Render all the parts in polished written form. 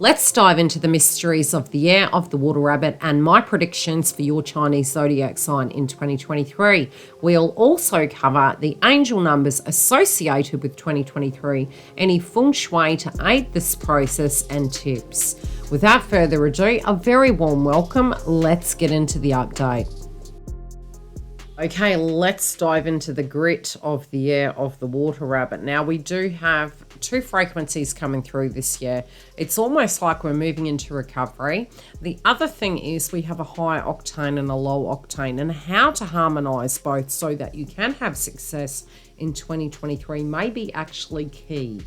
Let's dive into the mysteries of the year of the water rabbit and my predictions for your Chinese zodiac sign in 2023. We'll also cover the angel numbers associated with 2023, any feng shui to aid this process, and tips. Without further ado, a very warm welcome. Let's get into the update. Okay, let's dive into the grit of the year of the water rabbit. Now, we do have two frequencies coming through this year. It's almost like we're moving into recovery. The other thing is we have a high octane and a low octane, and how to harmonize both so that you can have success in 2023 may be actually key.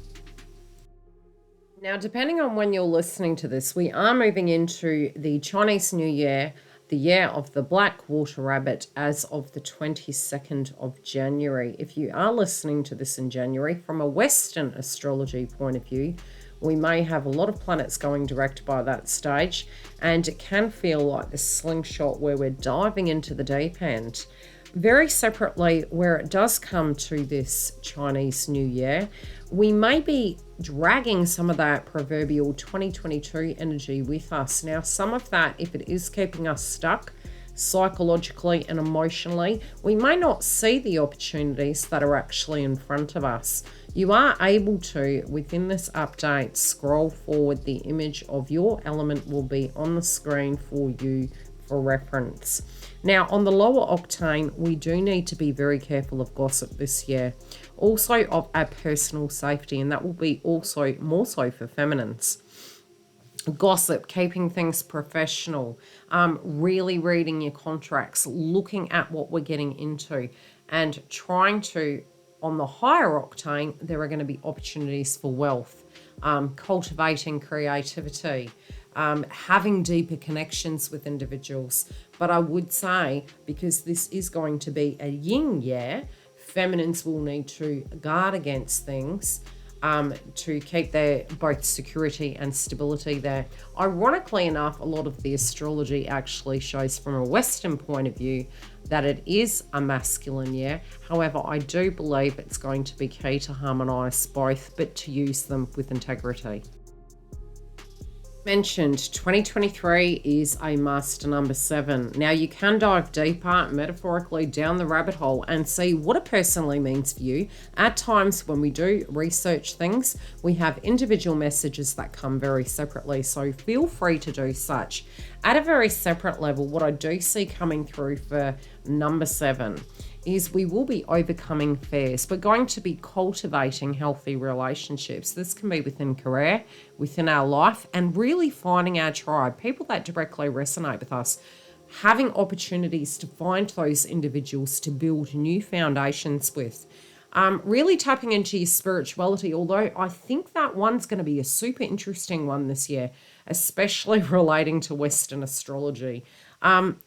Now, depending on when you're listening to this, we are moving into the Chinese New Year, the year of the black water rabbit, as of the 22nd of January. If you are listening to this in January, from a Western astrology point of view, we may have a lot of planets going direct by that stage, and it can feel like the slingshot where we're diving into the deep end. Very separately, where it does come to this Chinese New Year, we may be dragging some of that proverbial 2022 energy with us. Now, some of that, if it is keeping us stuck psychologically and emotionally, we may not see the opportunities that are actually in front of us. You are able to, within this update, scroll forward. The image of your element will be on the screen for you for reference. Now, on the lower octane, we do need to be very careful of gossip this year. Also of our personal safety, and that will be also more so for feminines. Gossip, keeping things professional, really reading your contracts, looking at what we're getting into, and trying to, on the higher octane, there are going to be opportunities for wealth, cultivating creativity, having deeper connections with individuals. But I would say, because this is going to be a yin year, feminines will need to guard against things to keep their both security and stability there. Ironically enough, a lot of the astrology actually shows from a Western point of view that it is a masculine year. However, I do believe it's going to be key to harmonize both, but to use them with integrity. Mentioned, 2023 is a master number 7. Now, you can dive deeper, metaphorically, down the rabbit hole and see what it personally means for you. At times when we do research things, we have individual messages that come very separately, so feel free to do such. At a very separate level, what I do see coming through for number 7 is we will be overcoming fears. We're going to be cultivating healthy relationships. This can be within career, within our life, and really finding our tribe, people that directly resonate with us, having opportunities to find those individuals to build new foundations with. Really tapping into your spirituality, although I think that one's going to be a super interesting one this year, especially relating to Western astrology.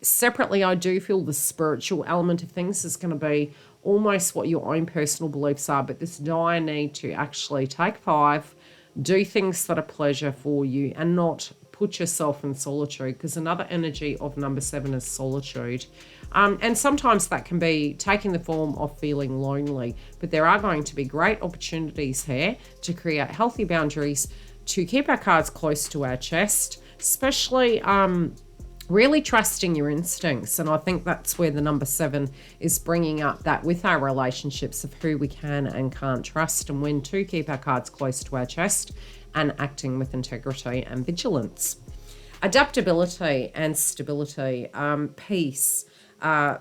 Separately, I do feel the spiritual element of things is going to be almost what your own personal beliefs are, but this dire need to actually take 5, do things that are pleasure for you, and not put yourself in solitude, because another energy of number 7 is solitude. And sometimes that can be taking the form of feeling lonely, but there are going to be great opportunities here to create healthy boundaries, to keep our cards close to our chest, especially really trusting your instincts. And I think that's where the number 7 is bringing up that with our relationships of who we can and can't trust, and when to keep our cards close to our chest and acting with integrity and vigilance. Adaptability and stability, peace,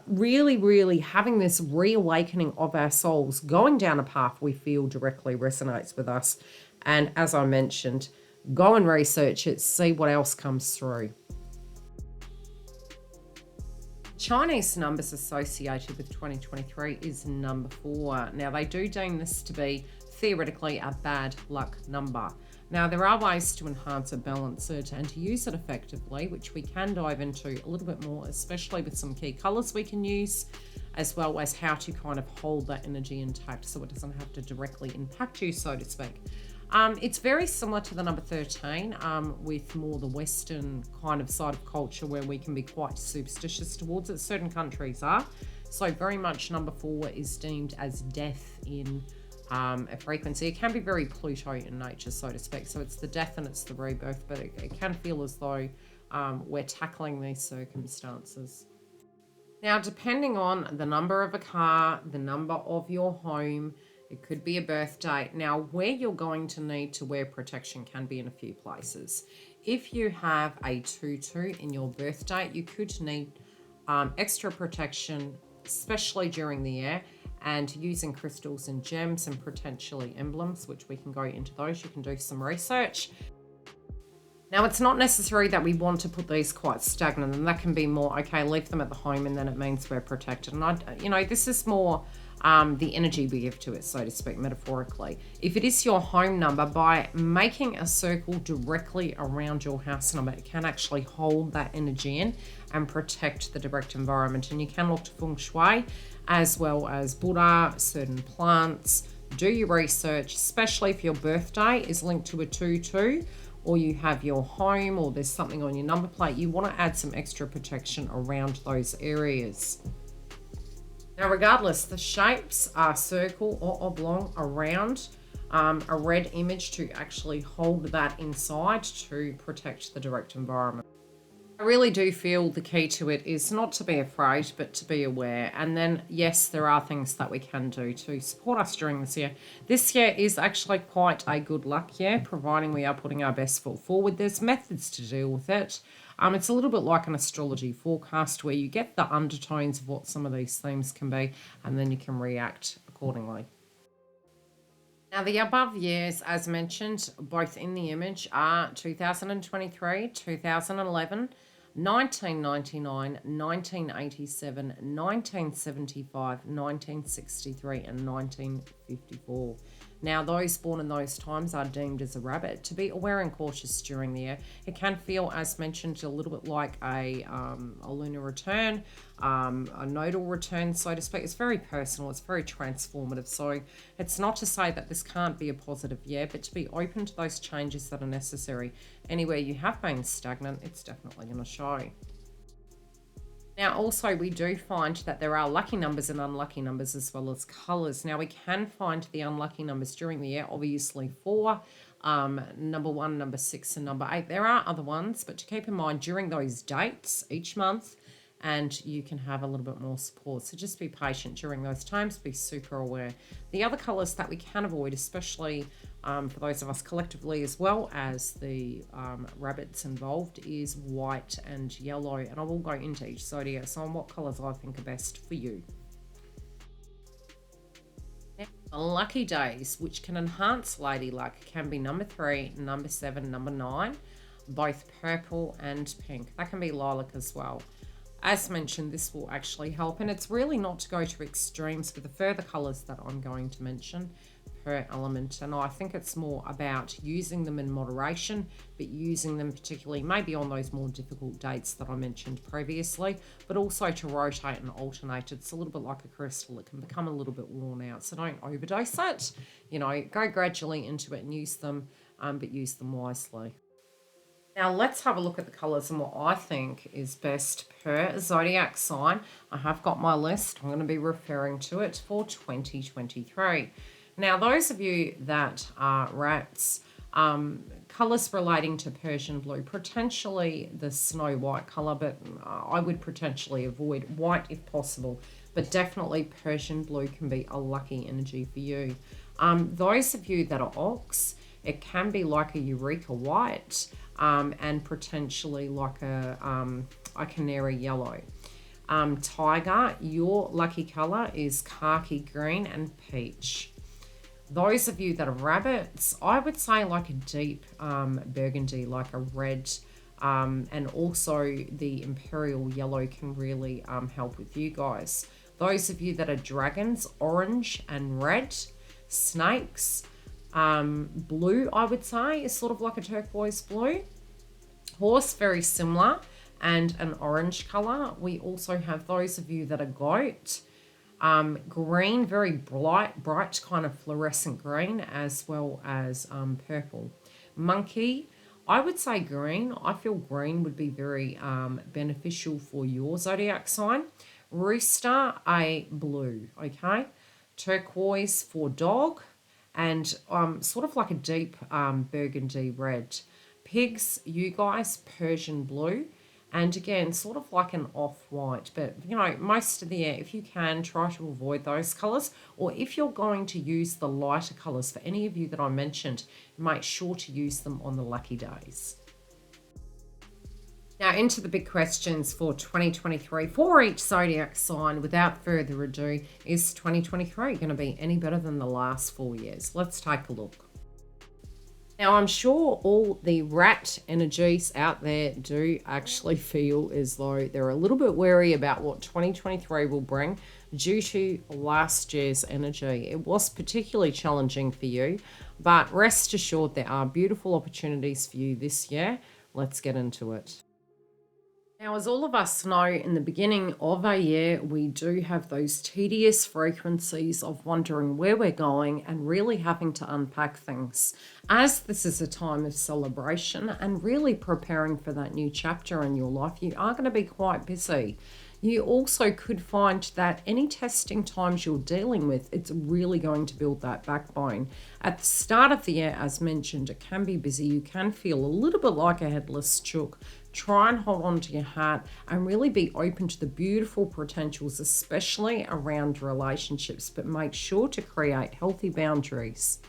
really having this reawakening of our souls, going down a path we feel directly resonates with us. And as I mentioned, go and research it, see what else comes through. Chinese numbers associated with 2023 is number 4. Now, they do deem this to be theoretically a bad luck number. Now, there are ways to enhance it, balance it, and to use it effectively, which we can dive into a little bit more, especially with some key colors we can use, as well as how to kind of hold that energy intact so it doesn't have to directly impact you, so to speak. It's very similar to the number 13, with more the Western kind of side of culture where we can be quite superstitious towards it. Certain countries are. So very much number 4 is deemed as death in a frequency. It can be very Pluto in nature, so to speak. So it's the death and it's the rebirth, but it can feel as though we're tackling these circumstances. Now, depending on the number of a car, the number of your home, it could be a birth date. Now, where you're going to need to wear protection can be in a few places. If you have a 2-2 in your birth date, you could need extra protection, especially during the year, and using crystals and gems and potentially emblems, which we can go into those. You can do some research. Now, it's not necessary that we want to put these quite stagnant, and that can be more, okay, leave them at the home and then it means we're protected. And this is more the energy we give to it, so to speak, metaphorically. If it is your home number, by making a circle directly around your house number, it can actually hold that energy in and protect the direct environment. And you can look to feng shui as well as Buddha, certain plants. Do your research, especially if your birthday is linked to a 2-2, or you have your home, or there's something on your number plate. You want to add some extra protection around those areas. Now, regardless, the shapes are circle or oblong around a red image to actually hold that inside to protect the direct environment. I really do feel the key to it is not to be afraid, but to be aware. And then, yes, there are things that we can do to support us during this year. This year is actually quite a good luck year, providing we are putting our best foot forward. There's methods to deal with it. It's a little bit like an astrology forecast where you get the undertones of what some of these themes can be, and then you can react accordingly. Now, the above years, as mentioned, both in the image are 2023, 2011, 1999, 1987, 1975, 1963, and 1954. Now, those born in those times are deemed as a rabbit. To be aware and cautious during the year. It can feel, as mentioned, a little bit like a lunar return, a nodal return, so to speak. It's very personal. It's very transformative. So it's not to say that this can't be a positive year, but to be open to those changes that are necessary. Anywhere you have been stagnant, it's definitely going to show. Now, also, we do find that there are lucky numbers and unlucky numbers as well as colours. Now, we can find the unlucky numbers during the year, obviously 4, number 1, number 6, and number 8. There are other ones, but to keep in mind during those dates each month, and you can have a little bit more support. So just be patient during those times, be super aware. The other colours that we can avoid, especially for those of us collectively as well as the rabbits involved, is white and yellow. And I will go into each zodiac sign what colours I think are best for you. Now, lucky days, which can enhance lady luck, can be number 3, number 7, number 9, both purple and pink. That can be lilac as well. As mentioned, this will actually help, and it's really not to go to extremes with the further colours that I'm going to mention per element. And I think it's more about using them in moderation, but using them particularly maybe on those more difficult dates that I mentioned previously, but also to rotate and alternate. It's a little bit like a crystal. It can become a little bit worn out, so don't overdose it. Go gradually into it and use them, but use them wisely. Now, let's have a look at the colours and what I think is best per zodiac sign. I have got my list. I'm going to be referring to it for 2023. Now, those of you that are rats, colours relating to Persian blue, potentially the snow white colour, but I would potentially avoid white if possible. But definitely Persian blue can be a lucky energy for you. Those of you that are ox, it can be like a eureka white, and potentially like a canary yellow. Tiger, your lucky colour is khaki green and peach. Those of you that are rabbits, I would say like a deep burgundy, like a red, and also the imperial yellow can really help with you guys. Those of you that are dragons, orange and red. Snakes, blue, I would say, is sort of like a turquoise blue. Horse, very similar, and an orange colour. We also have those of you that are goat. Green, very bright kind of fluorescent green, as well as purple. Monkey, I would say green. I feel green would be very beneficial for your zodiac sign. Rooster, a blue, okay. Turquoise for dog. and sort of like a deep burgundy red. Pigs, you guys, Persian blue. And again, sort of like an off-white, but most of the year, if you can, try to avoid those colours. Or if you're going to use the lighter colours, for any of you that I mentioned, make sure to use them on the lucky days. Now into the big questions for 2023 for each zodiac sign. Without further ado, is 2023 going to be any better than the last 4 years? Let's take a look. Now, I'm sure all the rat energies out there do actually feel as though they're a little bit wary about what 2023 will bring due to last year's energy. It was particularly challenging for you, but rest assured there are beautiful opportunities for you this year. Let's get into it. Now, as all of us know, in the beginning of a year, we do have those tedious frequencies of wondering where we're going and really having to unpack things. As this is a time of celebration and really preparing for that new chapter in your life, you are going to be quite busy. You also could find that any testing times you're dealing with, it's really going to build that backbone. At the start of the year, as mentioned, it can be busy. You can feel a little bit like a headless chook. Try and hold on to your heart and really be open to the beautiful potentials, especially around relationships, but make sure to create healthy boundaries.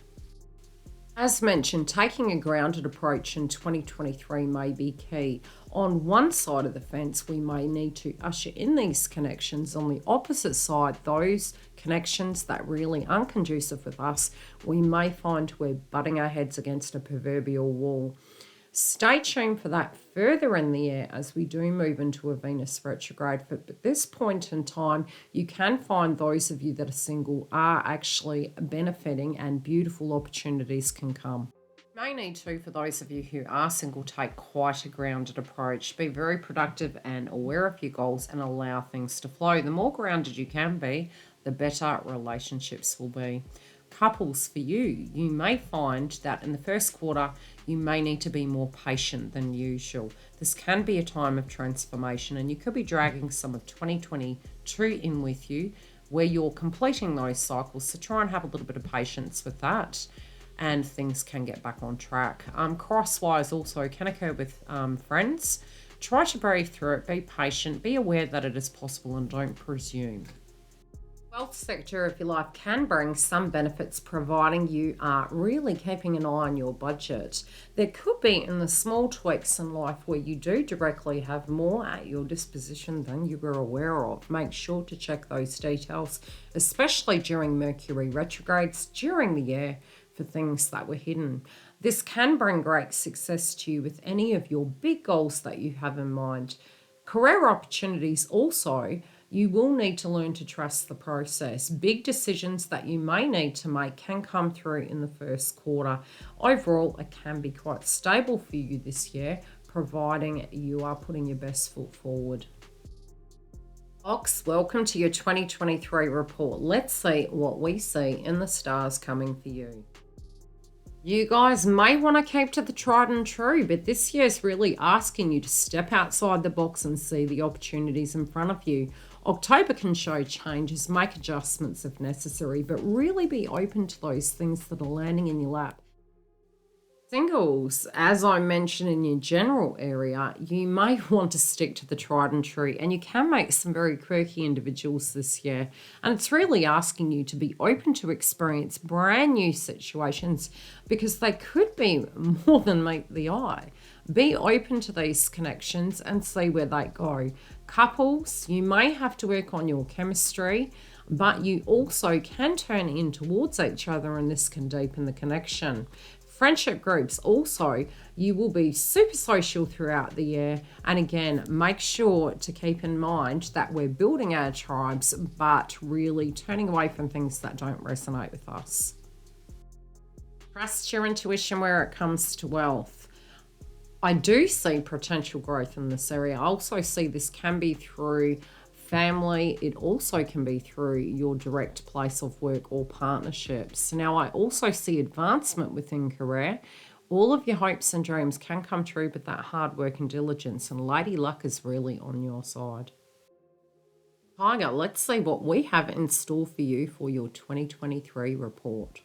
As mentioned, taking a grounded approach in 2023 may be key. On one side of the fence, we may need to usher in these connections. On the opposite side, those connections that really aren't conducive with us, we may find we're butting our heads against a proverbial wall. Stay tuned for that further in the year as we do move into a Venus retrograde. But at this point in time, you can find those of you that are single are actually benefiting and beautiful opportunities can come. You may need to, for those of you who are single, take quite a grounded approach. Be very productive and aware of your goals and allow things to flow. The more grounded you can be, the better relationships will be. Couples, for you may find that in the first quarter, you may need to be more patient than usual. This can be a time of transformation, and you could be dragging some of 2022 in with you where you're completing those cycles. So try and have a little bit of patience with that, and things can get back on track. Crosswise also can occur with friends. Try to breathe through it, be patient, be aware that it is possible, and don't presume. Wealth sector of your life can bring some benefits providing you are really keeping an eye on your budget. There could be in the small tweaks in life where you do directly have more at your disposition than you were aware of. Make sure to check those details, especially during Mercury retrogrades during the year for things that were hidden. This can bring great success to you with any of your big goals that you have in mind. Career opportunities also, you will need to learn to trust the process. Big decisions that you may need to make can come through in the first quarter. Overall, it can be quite stable for you this year, providing you are putting your best foot forward. Ox, welcome to your 2023 report. Let's see what we see in the stars coming for you. You guys may want to keep to the tried and true, but this year is really asking you to step outside the box and see the opportunities in front of you. October can show changes, make adjustments if necessary, but really be open to those things that are landing in your lap. Singles, as I mentioned in your general area, you may want to stick to the tried and true, and you can make some very quirky individuals this year. And it's really asking you to be open to experience brand new situations because they could be more than meet the eye. Be open to these connections and see where they go. Couples, you may have to work on your chemistry, but you also can turn in towards each other and this can deepen the connection. Friendship groups also, you will be super social throughout the year. And again, make sure to keep in mind that we're building our tribes, but really turning away from things that don't resonate with us. Trust your intuition where it comes to wealth. I do see potential growth in this area. I also see this can be through family. It also can be through your direct place of work or partnerships. Now, I also see advancement within career. All of your hopes and dreams can come true with that hard work and diligence, and Lady Luck is really on your side. Tiger, let's see what we have in store for you for your 2023 report.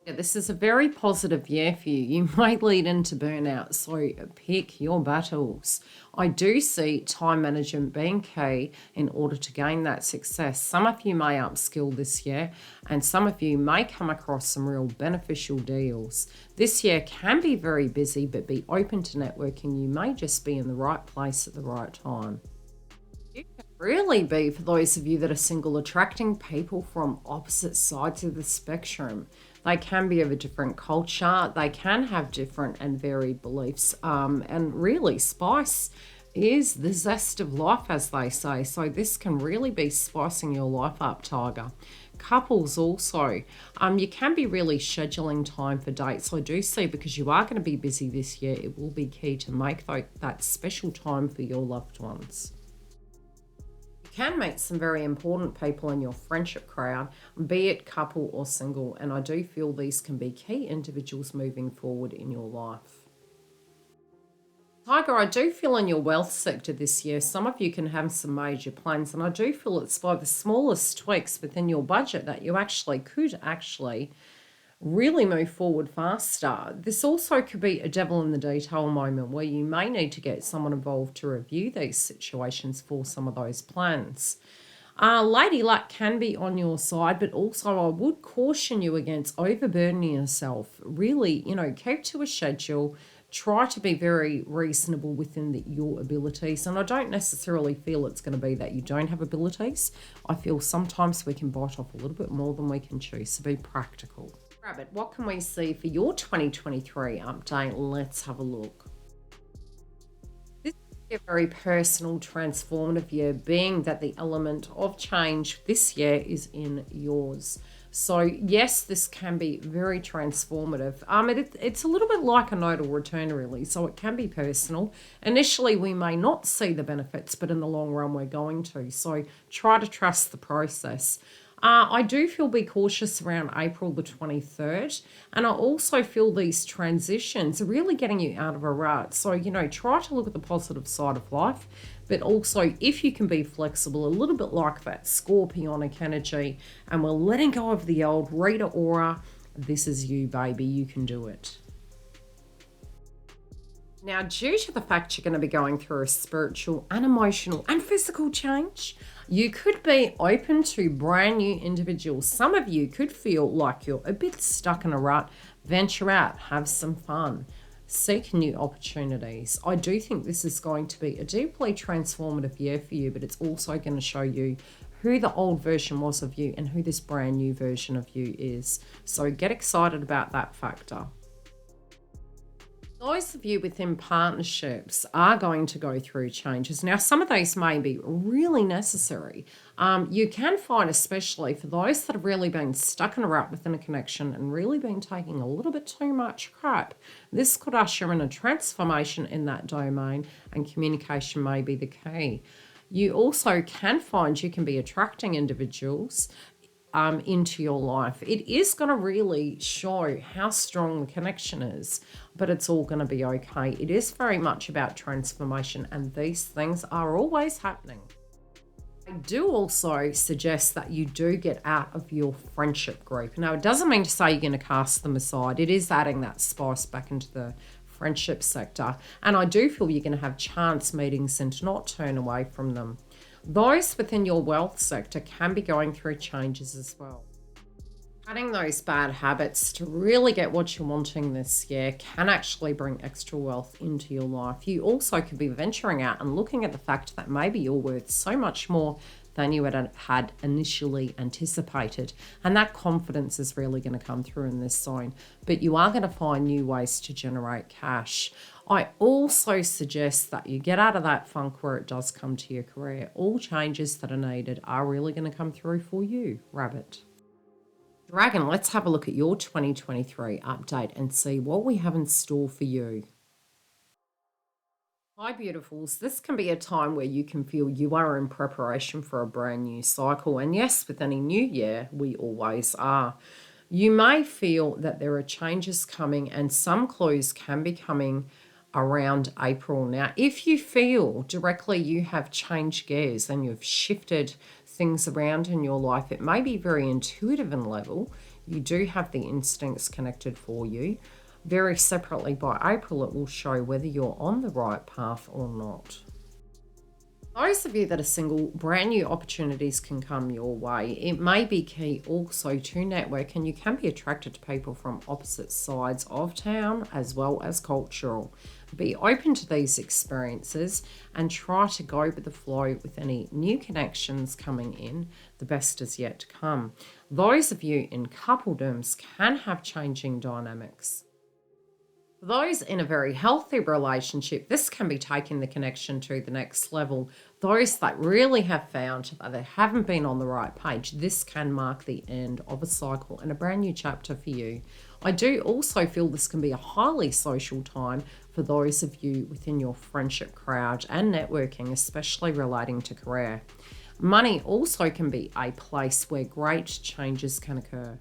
Yeah, this is a very positive year for you. You might lead into burnout, so pick your battles. I do see time management being key in order to gain that success. Some of you may upskill this year, and some of you may come across some real beneficial deals. This year can be very busy, but be open to networking. You may just be in the right place at the right time. You can really be, for those of you that are single, attracting people from opposite sides of the spectrum. They can be of a different culture, they can have different and varied beliefs. And really, spice is the zest of life, as they say. So, this can really be spicing your life up, Tiger. Couples also, you can be really scheduling time for dates. I do see, because you are going to be busy this year, it will be key to make that special time for your loved ones. Can meet some very important people in your friendship crowd, be it couple or single, and I do feel these can be key individuals moving forward in your life. Tiger, I do feel in your wealth sector this year, some of you can have some major plans, and I do feel it's by the smallest tweaks within your budget that you could really move forward faster. This also could be a devil in the detail moment where you may need to get someone involved to review these situations for some of those plans. Lady Luck can be on your side, but also I would caution you against overburdening yourself. Really, keep to a schedule. Try to be very reasonable within your abilities. And I don't necessarily feel it's going to be that you don't have abilities. I feel sometimes we can bite off a little bit more than we can chew. So be practical. Rabbit, what can we see for your 2023 update? Let's have a look. This is a very personal, transformative year, being that the element of change this year is in yours. So yes, this can be very transformative. It's a little bit like a nodal return, really. So it can be personal. Initially, we may not see the benefits, but in the long run, we're going to. So try to trust the process. I do feel be cautious around April the 23rd. And I also feel these transitions are really getting you out of a rut. So, try to look at the positive side of life. But also, if you can be flexible, a little bit like that scorpionic energy, and we're letting go of the old Rita aura. This is you, baby. You can do it. Now, due to the fact you're going to be going through a spiritual and emotional and physical change, you could be open to brand new individuals. Some of you could feel like you're a bit stuck in a rut. Venture out, have some fun, seek new opportunities. I do think this is going to be a deeply transformative year for you, but it's also going to show you who the old version was of you and who this brand new version of you is. So get excited about that factor. Those of you within partnerships are going to go through changes. Now, some of these may be really necessary. You can find, especially for those that have really been stuck in a rut within a connection and really been taking a little bit too much crap, this could usher in a transformation in that domain, and communication may be the key. You also can find you can be attracting individuals into your life. It is going to really show how strong the connection is, but it's all going to be okay. It is very much about transformation, and these things are always happening. I do also suggest that you do get out of your friendship group. Now, it doesn't mean to say you're going to cast them aside. It is adding that spice back into the friendship sector, and I do feel you're going to have chance meetings and to not turn away from them. Those within your wealth sector can be going through changes as well. Cutting those bad habits to really get what you're wanting this year can actually bring extra wealth into your life. You also could be venturing out and looking at the fact that maybe you're worth so much more than you had initially anticipated. And that confidence is really going to come through in this zone. But you are going to find new ways to generate cash. I also suggest that you get out of that funk where it does come to your career. All changes that are needed are really going to come through for you, Rabbit. Dragon, let's have a look at your 2023 update and see what we have in store for you. Hi, beautifuls. This can be a time where you can feel you are in preparation for a brand new cycle. And yes, with any new year, we always are. You may feel that there are changes coming, and some clues can be coming around April. Now, if you feel directly you have changed gears and you've shifted things around in your life, it may be very intuitive in level. You do have the instincts connected for you. Very separately, by April, it will show whether you're on the right path or not. Those of you that are single, brand new opportunities can come your way. It may be key also to network, and you can be attracted to people from opposite sides of town as well as cultural. Be open to these experiences and try to go with the flow with any new connections coming in. The best is yet to come. Those of you in coupledoms can have changing dynamics. For those in a very healthy relationship, this can be taking the connection to the next level. Those that really have found that they haven't been on the right page, this can mark the end of a cycle and a brand new chapter for you. I do also feel this can be a highly social time for those of you within your friendship crowd and networking, especially relating to career. Money also can be a place where great changes can occur.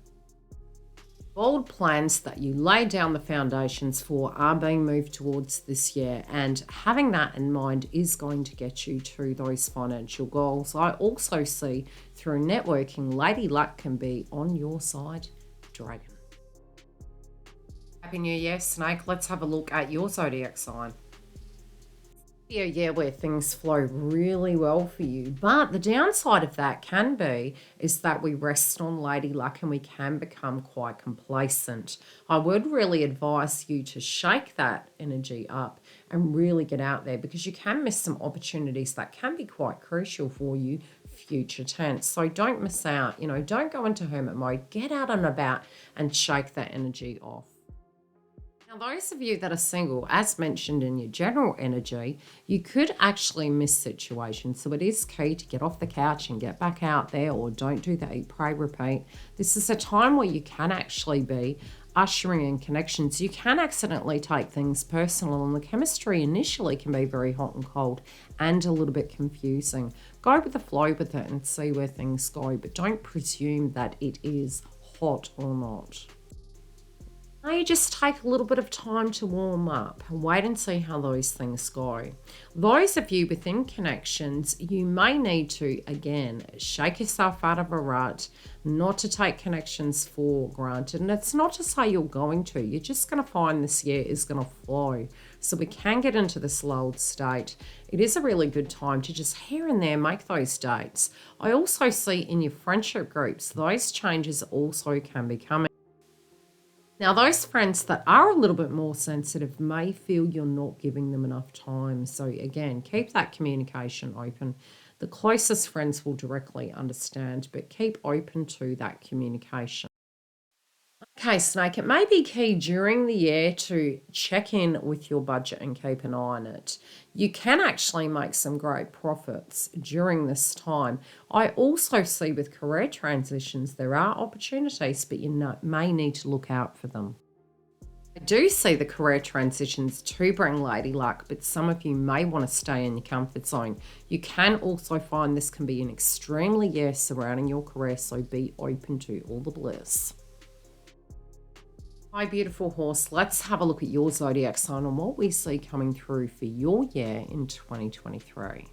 Bold plans that you lay down the foundations for are being moved towards this year, and having that in mind is going to get you to those financial goals. I also see through networking, Lady Luck can be on your side, Dragon. Happy New Year, Snake. Let's have a look at your zodiac sign. Yeah, where things flow really well for you. But the downside of that can be is that we rest on Lady Luck and we can become quite complacent. I would really advise you to shake that energy up and really get out there, because you can miss some opportunities that can be quite crucial for you future tense. So don't miss out, don't go into hermit mode. Get out and about and shake that energy off. Now, those of you that are single, as mentioned in your general energy, you could actually miss situations. So it is key to get off the couch and get back out there, or don't do the eat, pray, repeat. This is a time where you can actually be ushering in connections. You can accidentally take things personal, and the chemistry initially can be very hot and cold and a little bit confusing. Go with the flow with it and see where things go, but don't presume that it is hot or not. Now you just take a little bit of time to warm up and wait and see how those things go. Those of you within connections, you may need to, again, shake yourself out of a rut, not to take connections for granted. And it's not to say you're going to. You're just going to find this year is going to flow. So we can get into this lulled state. It is a really good time to just here and there make those dates. I also see in your friendship groups, those changes also can be coming. Now, those friends that are a little bit more sensitive may feel you're not giving them enough time. So again, keep that communication open. The closest friends will directly understand, but keep open to that communication. Okay, Snake, it may be key during the year to check in with your budget and keep an eye on it. You can actually make some great profits during this time. I also see with career transitions, there are opportunities, but you may need to look out for them. I do see the career transitions to bring Lady Luck, but some of you may want to stay in your comfort zone. You can also find this can be an extremely year surrounding your career, so be open to all the bliss. Hi, beautiful horse. Let's have a look at your zodiac sign and what we see coming through for your year in 2023.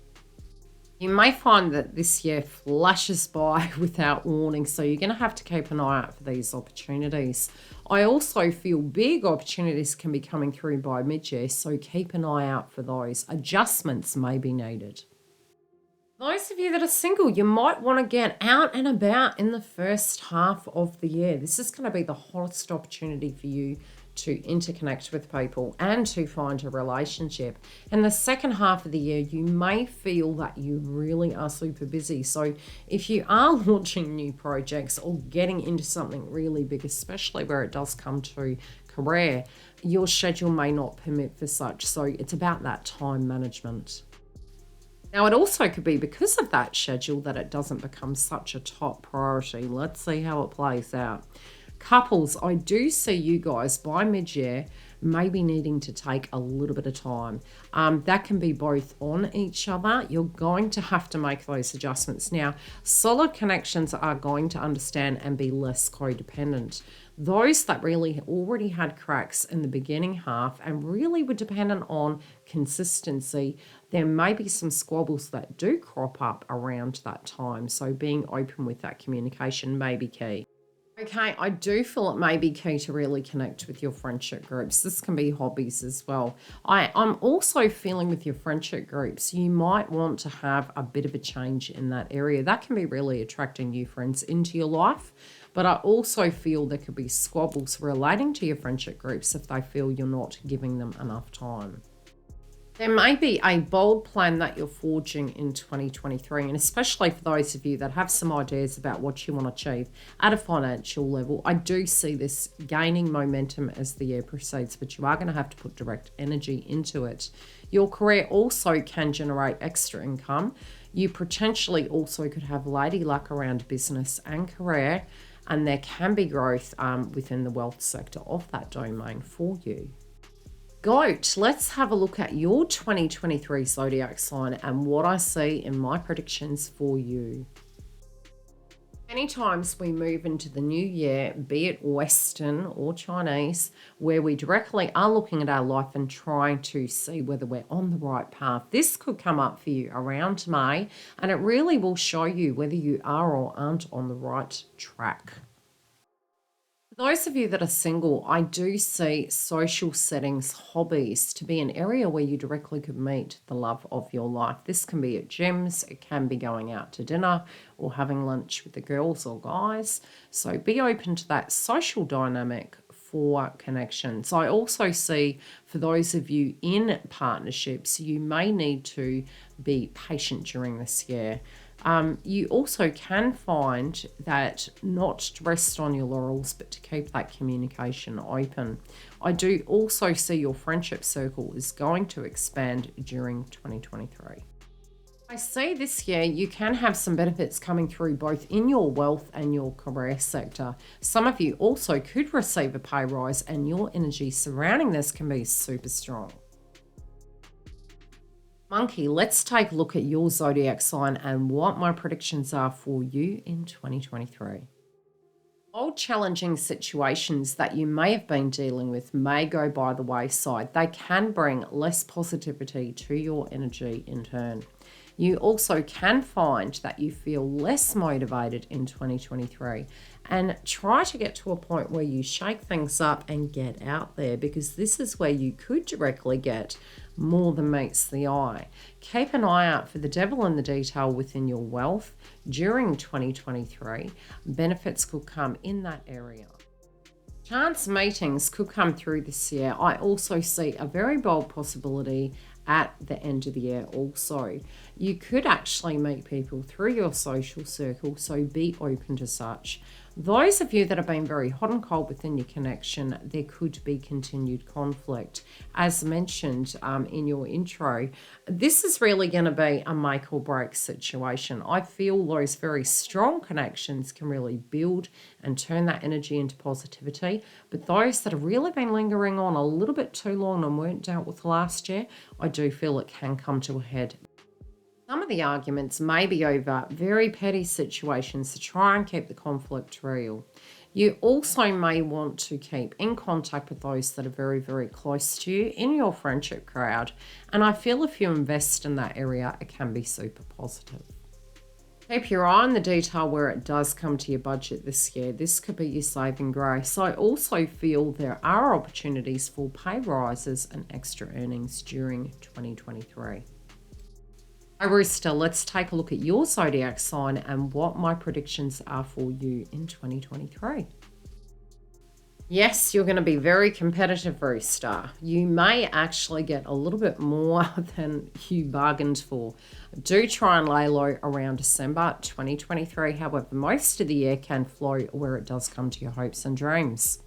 You may find that this year flashes by without warning, so you're going to have to keep an eye out for these opportunities. I also feel big opportunities can be coming through by mid-year, so keep an eye out for those. Adjustments may be needed. Those of you that are single, you might want to get out and about in the first half of the year. This is going to be the hottest opportunity for you to interconnect with people and to find a relationship. In the second half of the year, you may feel that you really are super busy. So if you are launching new projects or getting into something really big, especially where it does come to career, your schedule may not permit for such. So it's about that time management. Now, it also could be because of that schedule that it doesn't become such a top priority. Let's see how it plays out. Couples, I do see you guys by mid-year maybe needing to take a little bit of time. That can be both on each other. You're going to have to make those adjustments. Now, solid connections are going to understand and be less codependent. Those that really already had cracks in the beginning half and really were dependent on consistency, there may be some squabbles that do crop up around that time. So being open with that communication may be key. Okay, I do feel it may be key to really connect with your friendship groups. This can be hobbies as well. I'm also feeling with your friendship groups, you might want to have a bit of a change in that area. That can be really attracting new friends into your life. But I also feel there could be squabbles relating to your friendship groups if they feel you're not giving them enough time. There may be a bold plan that you're forging in 2023, and especially for those of you that have some ideas about what you want to achieve at a financial level. I do see this gaining momentum as the year proceeds, but you are going to have to put direct energy into it. Your career also can generate extra income. You potentially also could have lady luck around business and career, and there can be growth within the wealth sector of that domain for you. Goat, let's have a look at your 2023 zodiac sign and what I see in my predictions for you. Many times we move into the new year, be it Western or Chinese, where we directly are looking at our life and trying to see whether we're on the right path. This could come up for you around May, and it really will show you whether you are or aren't on the right track. Those of you that are single, I do see social settings, hobbies to be an area where you directly could meet the love of your life. This can be at gyms, it can be going out to dinner or having lunch with the girls or guys. So be open to that social dynamic for connections. I also see for those of you in partnerships, you may need to be patient during this year. You also can find that not to rest on your laurels, but to keep that communication open. I do also see your friendship circle is going to expand during 2023. I see this year you can have some benefits coming through both in your wealth and your career sector. Some of you also could receive a pay rise, and your energy surrounding this can be super strong. Monkey, let's take a look at your zodiac sign and what my predictions are for you in 2023. Old challenging situations that you may have been dealing with may go by the wayside. They can bring less positivity to your energy in turn. You also can find that you feel less motivated in 2023, and try to get to a point where you shake things up and get out there, because this is where you could directly get more than meets the eye. Keep an eye out for the devil in the detail within your wealth during 2023. Benefits could come in that area. Chance meetings could come through this year. I also see a very bold possibility at the end of the year also. You could actually meet people through your social circle, so be open to such. Those of you that have been very hot and cold within your connection, there could be continued conflict. As mentioned in your intro, this is really going to be a make or break situation. I feel those very strong connections can really build and turn that energy into positivity. But those that have really been lingering on a little bit too long and weren't dealt with last year, I do feel it can come to a head. Some of the arguments may be over very petty situations to try and keep the conflict real. You also may want to keep in contact with those that are very, very close to you in your friendship crowd. And I feel if you invest in that area, it can be super positive. Keep your eye on the detail where it does come to your budget this year. This could be your saving grace. I also feel there are opportunities for pay rises and extra earnings during 2023. Rooster, let's take a look at your zodiac sign and what my predictions are for you in 2023. Yes, you're going to be very competitive, Rooster. You may actually get a little bit more than you bargained for. Do try and lay low around December 2023. However, most of the year can flow where it does come to your hopes and dreams.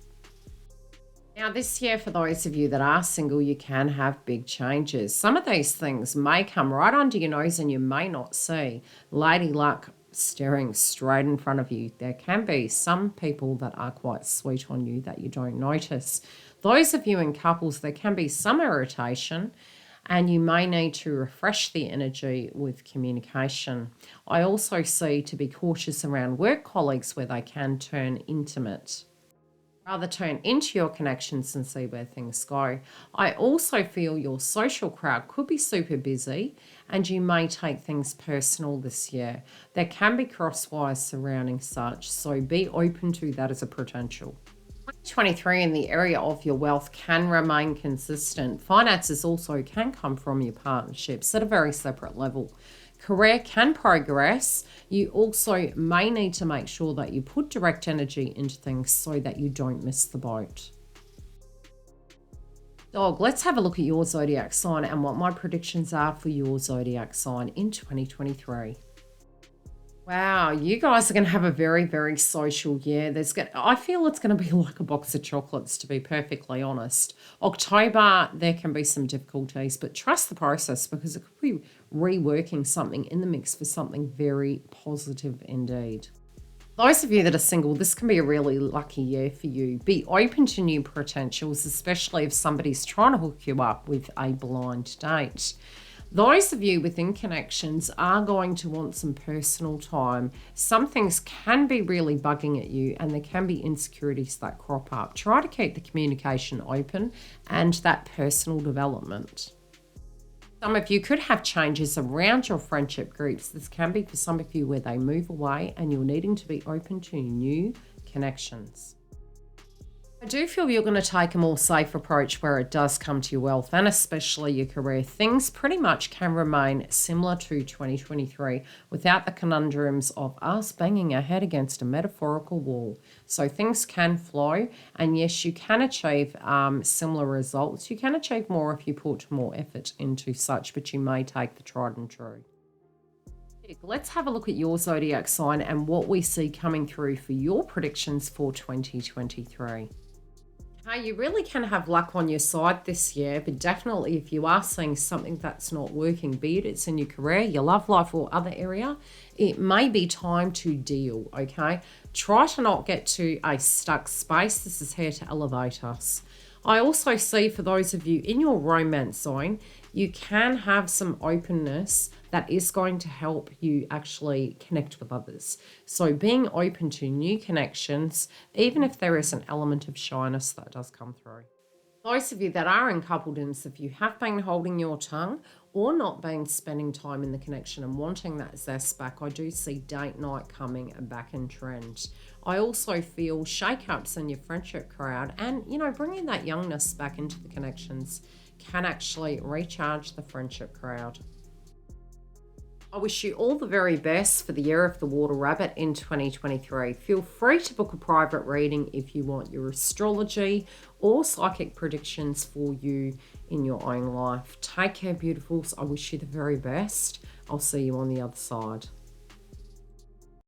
Now, this year, for those of you that are single, you can have big changes. Some of these things may come right under your nose and you may not see. Lady luck staring straight in front of you. There can be some people that are quite sweet on you that you don't notice. Those of you in couples, there can be some irritation, and you may need to refresh the energy with communication. I also see to be cautious around work colleagues where they can turn intimate. Rather turn into your connections and see where things go. I also feel your social crowd could be super busy and you may take things personal this year. There can be crosswires surrounding such, so be open to that as a potential. 2023 in the area of your wealth can remain consistent. Finances also can come from your partnerships at a very separate level. Career can progress. You also may need to make sure that you put direct energy into things so that you don't miss the boat. Dog, let's have a look at your zodiac sign and what my predictions are for your zodiac sign in 2023. Wow, you guys are going to have a very, very social year. I feel it's going to be like a box of chocolates, to be perfectly honest. October, there can be some difficulties, but trust the process because it could be reworking something in the mix for something very positive indeed. Those of you that are single, this can be a really lucky year for you. Be open to new potentials, especially if somebody's trying to hook you up with a blind date. Those of you within connections are going to want some personal time. Some things can be really bugging at you and there can be insecurities that crop up. Try to keep the communication open and that personal development. Some of you could have changes around your friendship groups. This can be for some of you where they move away and you're needing to be open to new connections. I do feel you're going to take a more safe approach where it does come to your wealth and especially your career. Things pretty much can remain similar to 2023 without the conundrums of us banging our head against a metaphorical wall. So things can flow, and yes, you can achieve similar results. You can achieve more if you put more effort into such, but you may take the tried and true. Let's have a look at your zodiac sign and what we see coming through for your predictions for 2023. You really can have luck on your side this year, but definitely if you are seeing something that's not working, be it's in your career, your love life, or other area, it may be time to deal, okay? Try to not get to a stuck space. This is here to elevate us. I also see for those of you in your romance zone, you can have some openness that is going to help you actually connect with others. So being open to new connections, even if there is an element of shyness that does come through. Those of you that are in coupledom, if you have been holding your tongue or not been spending time in the connection and wanting that zest back, I do see date night coming back in trend. I also feel shake-ups in your friendship crowd and, bringing that youngness back into the connections can actually recharge the friendship crowd. I wish you all the very best for the year of the water rabbit in 2023. Feel free to book a private reading if you want your astrology or psychic predictions for you in your own life. Take care, beautifuls. I wish you the very best. I'll see you on the other side.